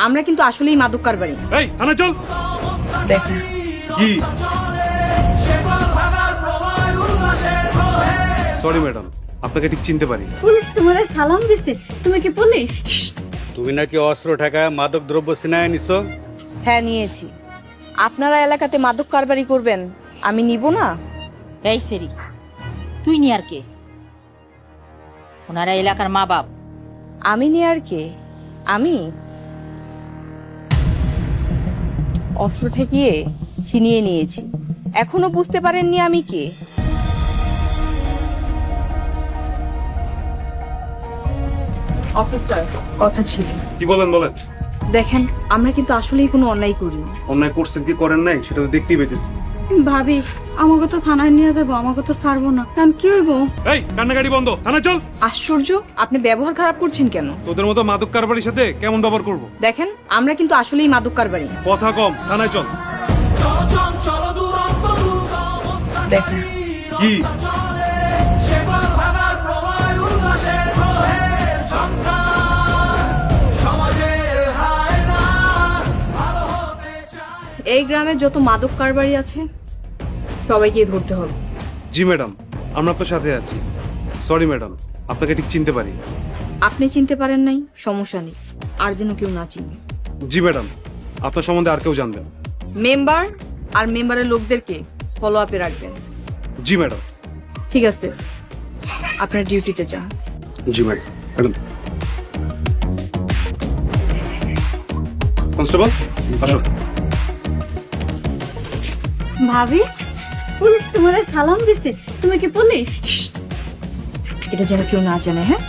আমরা কিন্তু আসলেই মাদক কারবারি। এই থানা চল। দেখেন কি? সরি ম্যাডাম, আপনাকে ঠিক চিনতে পারি। পুলিশ তোমার সালাম দিছে, তুমি কি পুলিশ? তুমি নাকি অস্ত্র ঠেকায় মাদক দ্রব্য সিনায় নিছো? হ্যাঁ নিয়েছি। আপনারা এলাকাতে মাদক কারবারি করবেন, আমি নিব না? এই সেরি, তুই নি আর কে? ওনারা এলাকার মা বাপ। আমি নিয়ে আর কে? আমি অস্ত্র ঠেকিয়ে ছিনিয়ে নিয়েছি, এখনো বুঝতে পারেননি আমি কে? অফিসার, কথা ছিল। কি বলেন বলেন। দেখেন, আমরা কিন্তু আসলেই কোনো অন্যায় করিনি। অন্যায় করছেন কি করেন নাই সেটা তো দেখতেই পেতেছি। ভাবি, আমাকে তো থানায় নিয়ে যাবো, আমাকে তো ছাড়বো না, কারণ কি হইব? এই কান্নাকাটি বন্ধ, থানা চল। আশ্চর্য, আপনি ব্যবহার খারাপ করছেন কেন? তোদের মতো মাদক কারবারির সাথে কেমন ব্যবহার করব? দেখেন, আমরা কিন্তু আসলেই মাদক কারবারি। কথা কম, থানায় চল। দেখেন কি? এই গ্রামে যত মাদক কারবারি আছে সবাইকে ধরতে হবে। জি ম্যাডাম, আমরা আপনার সাথে আছি। সরি ম্যাডাম, আপনাকে ঠিক চিনতে পারি। আপনি চিনতে পারেন নাই, সমস্যা নেই, আর যেন কেউ না চিনে। জি ম্যাডাম, আপনার সম্বন্ধে আর কেউ জানবেন। মেম্বার আর মেম্বারের লোকদেরকে ফলো আপে রাখবেন। জি ম্যাডাম। ঠিক আছে, আপনার ডিউটিতে যান। জি ম্যাডাম। ম্যাডাম কনস্টেবল আসুন। ভাবি, পুলিশ তোমার সালাম দিছে, তুমি কি পুলিশ? এটা যেন কেউ না জানে, হ্যাঁ?